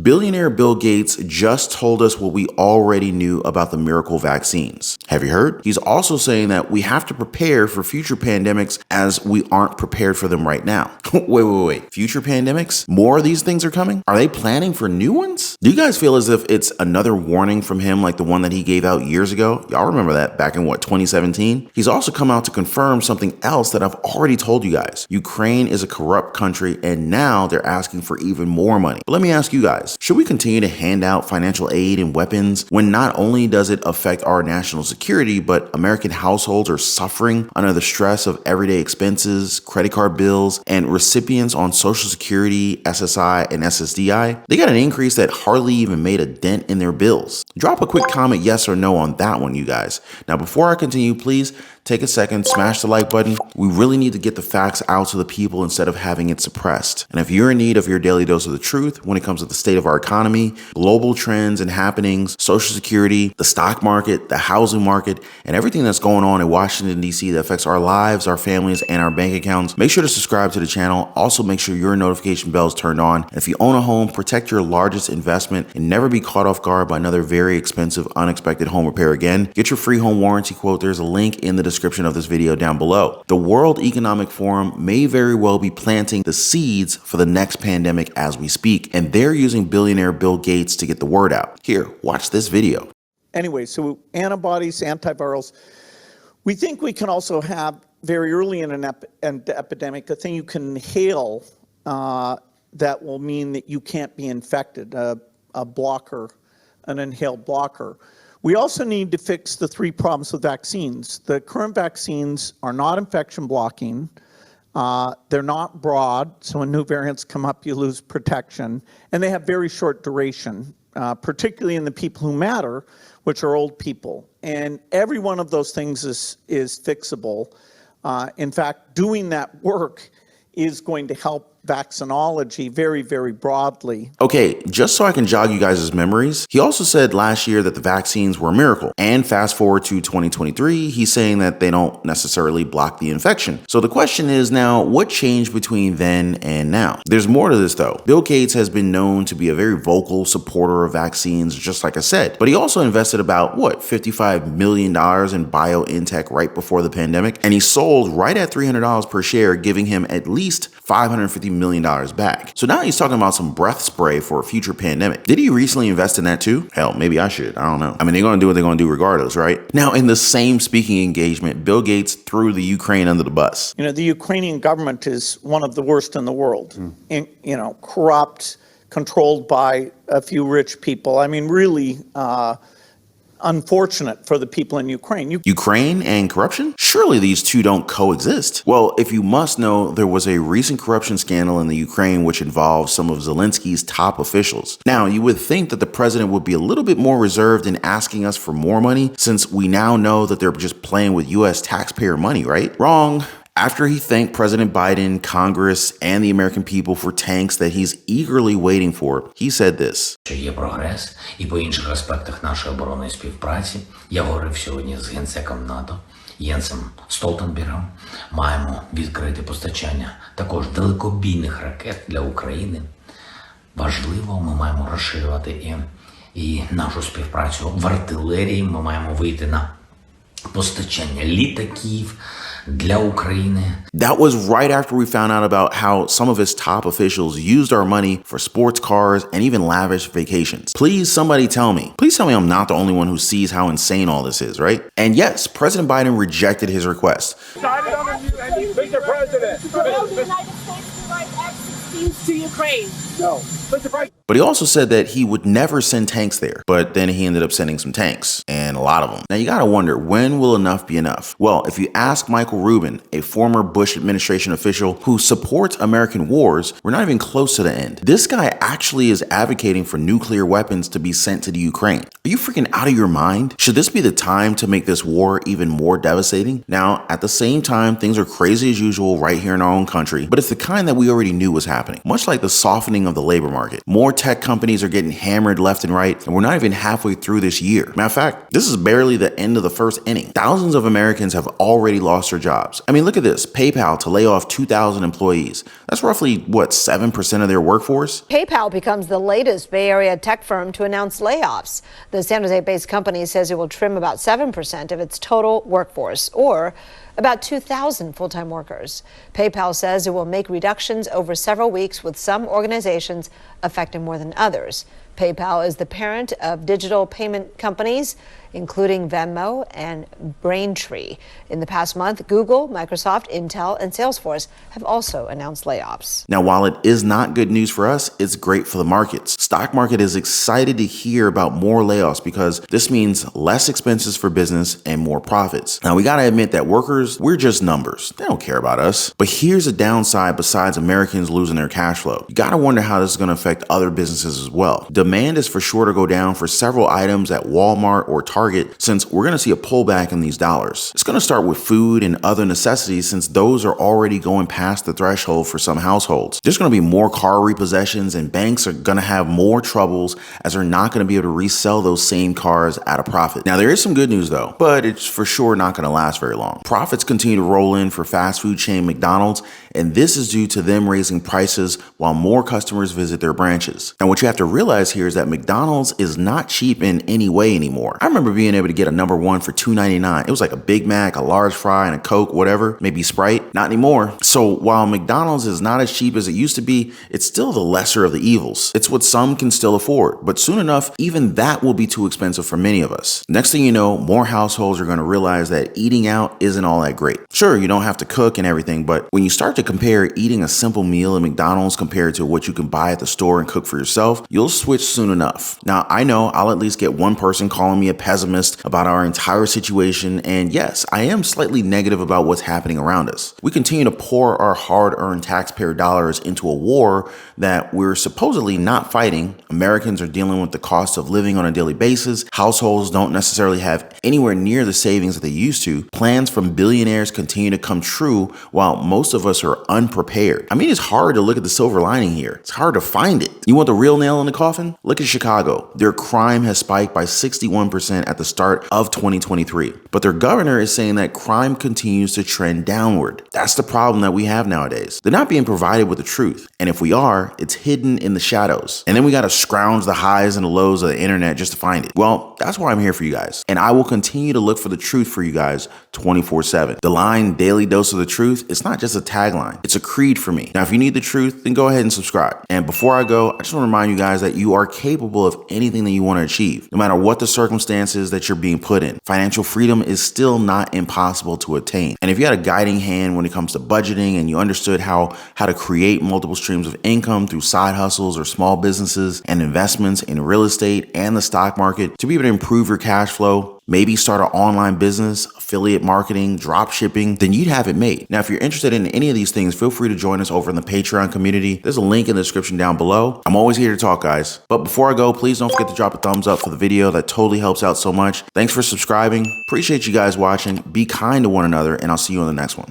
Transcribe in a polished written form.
Billionaire Bill Gates just told us what we already knew about the miracle vaccines. Have you heard? He's also saying that we have to prepare for future pandemics as we aren't prepared for them right now. Wait. Future pandemics? More of these things are coming? Are they planning for new ones? Do you guys feel as if it's another warning from him like the one that he gave out years ago? Y'all remember that back in 2017? He's also come out to confirm something else that I've already told you guys. Ukraine is a corrupt country and now they're asking for even more money. But let me ask you guys, should we continue to hand out financial aid and weapons when not only does it affect our national security, but American households are suffering under the stress of everyday expenses, credit card bills, and recipients on Social Security, SSI, and SSDI? They got an increase that hardly even made a dent in their bills. Drop a quick comment yes or no on that one, you guys. Now, before I continue, please take a second, smash the like button. We really need to get the facts out to the people instead of having it suppressed. And if you're in need of your daily dose of the truth when it comes to the state of our economy, global trends and happenings, Social Security, the stock market, the housing market, and everything that's going on in Washington, D.C. that affects our lives, our families, and our bank accounts, make sure to subscribe to the channel. Also, make sure your notification bell is turned on. And if you own a home, protect your largest investment and never be caught off guard by another very expensive, unexpected home repair again. Get your free home warranty quote. There's a link in the description of this video down below. The World Economic Forum may very well be planting the seeds for the next pandemic as we speak, and they're using billionaire Bill Gates to get the word out. Here, watch this video. Anyway, so antibodies, antivirals, we think we can also have very early in an epidemic a thing you can inhale that will mean that you can't be infected, a blocker, an inhaled blocker. We also need to fix the three problems with vaccines. The current vaccines are not infection blocking. They're not broad, so when new variants come up, you lose protection. And they have very short duration, particularly in the people who matter, which are old people. And every one of those things is fixable. In fact, doing that work is going to help vaccinology very, very broadly. Okay, just so I can jog you guys' memories, he also said last year that the vaccines were a miracle. And fast forward to 2023, he's saying that they don't necessarily block the infection. So the question is now, what changed between then and now? There's more to this though. Bill Gates has been known to be a very vocal supporter of vaccines, just like I said, but he also invested about, $55 million in BioNTech right before the pandemic, and he sold right at $300 per share, giving him at least $550 million back. So now he's talking about some breath spray for a future pandemic. Did he recently invest in that too? Hell, maybe I should. I don't know. I mean, they're going to do what they're going to do regardless, right? Now, in the same speaking engagement, Bill Gates threw the Ukraine under the bus. You know, the Ukrainian government is one of the worst in the world. Corrupt, controlled by a few rich people. I mean, really, unfortunate for the people in Ukraine. Ukraine and corruption? Surely these two don't coexist. Well, if you must know, there was a recent corruption scandal in the Ukraine which involved some of Zelensky's top officials. Now, you would think that the president would be a little bit more reserved in asking us for more money, since we now know that they're just playing with US taxpayer money, right? Wrong. After he thanked President Biden, Congress, and the American people for tanks that he's eagerly waiting for, he said this. Є прогрес і по інших аспектах нашої оборонної співпраці. Я говорив сьогодні з генсеком НАТО Єнсом Столтенбергом. Маємо відкрити постачання також далекобійних ракет для України. Важливо, ми маємо розширювати і нашу співпрацю в артилерії. Ми маємо вийти на постачання літаків для України. That was right after we found out about how some of his top officials used our money for sports cars and even lavish vacations. Please, somebody tell me. Please tell me I'm not the only one who sees how insane all this is, right? And yes, President Biden rejected his request. Mr. President, the United States provide F-16s to Ukraine. No. But he also said that he would never send tanks there. But then he ended up sending some tanks, and a lot of them. Now you gotta wonder, when will enough be enough? Well, if you ask Michael Rubin, a former Bush administration official who supports American wars, we're not even close to the end. This guy actually is advocating for nuclear weapons to be sent to the Ukraine. Are you freaking out of your mind? Should this be the time to make this war even more devastating? Now, at the same time, things are crazy as usual right here in our own country, but it's the kind that we already knew was happening. happening, much like the softening of the labor market. More tech companies are getting hammered left and right, and we're not even halfway through this year. Matter of fact, this is barely the end of the first inning. Thousands of Americans have already lost their jobs. I mean, look at this. PayPal to lay off 2,000 employees. That's roughly, 7% of their workforce? PayPal becomes the latest Bay Area tech firm to announce layoffs. The San Jose-based company says it will trim about 7% of its total workforce, or about 2,000 full-time workers. PayPal says it will make reductions over several weeks, with some organizations affecting more than others. PayPal is the parent of digital payment companies, including Venmo and Braintree. In the past month, Google, Microsoft, Intel, and Salesforce have also announced layoffs. Now, while it is not good news for us, it's great for the markets. Stock market is excited to hear about more layoffs because this means less expenses for business and more profits. Now, we gotta admit that workers, we're just numbers. They don't care about us. But here's a downside besides Americans losing their cash flow. You gotta wonder how this is gonna affect other businesses as well. Demand is for sure to go down for several items at Walmart or Target, since we're going to see a pullback in these dollars. It's going to start with food and other necessities, since those are already going past the threshold for some households. There's going to be more car repossessions, and banks are going to have more troubles as they're not going to be able to resell those same cars at a profit. Now, there is some good news though, but it's for sure not going to last very long. Profits continue to roll in for fast food chain McDonald's, and this is due to them raising prices while more customers visit their branches. And what you have to realize here is that McDonald's is not cheap in any way anymore. I remember being able to get a number one for $2.99. It was like a Big Mac, a large fry, and a Coke, whatever, maybe Sprite. Not anymore. So while McDonald's is not as cheap as it used to be, it's still the lesser of the evils. It's what some can still afford, but soon enough, even that will be too expensive for many of us. Next thing you know, more households are going to realize that eating out isn't all that great. Sure, you don't have to cook and everything, but when you start to compare eating a simple meal at McDonald's compared to what you can buy at the store and cook for yourself, you'll switch soon enough. Now, I know I'll at least get one person calling me a pessimist about our entire situation, and yes, I am slightly negative about what's happening around us. We continue to pour our hard-earned taxpayer dollars into a war that we're supposedly not fighting. Americans are dealing with the cost of living on a daily basis. Households don't necessarily have anywhere near the savings that they used to. Plans from billionaires continue to come true while most of us are unprepared. I mean, it's hard to look at the silver lining here. It's hard to find it. You want the real nail in the coffin? Look at Chicago. Their crime has spiked by 61% at the start of 2023. But their governor is saying that crime continues to trend downward. That's the problem that we have nowadays. They're not being provided with the truth. And if we are, it's hidden in the shadows. And then we got to scrounge the highs and the lows of the internet just to find it. Well, that's why I'm here for you guys. And I will continue to look for the truth for you guys 24/7. The line daily dose of the truth, it's not just a tagline. It's a creed for me. Now, if you need the truth, then go ahead and subscribe. And before I go, I just want to remind you guys that you are capable of anything that you want to achieve, no matter what the circumstances that you're being put in. Financial freedom is still not impossible to attain. And if you had a guiding hand when it comes to budgeting and you understood how to create multiple streams of income through side hustles or small businesses and investments in real estate and the stock market to be able to improve your cash flow, maybe start an online business, affiliate marketing, drop shipping, then you'd have it made. Now, if you're interested in any of these things, feel free to join us over in the Patreon community. There's a link in the description down below. I'm always here to talk, guys. But before I go, please don't forget to drop a thumbs up for the video. That totally helps out so much. Thanks for subscribing. Appreciate you guys watching. Be kind to one another, and I'll see you on the next one.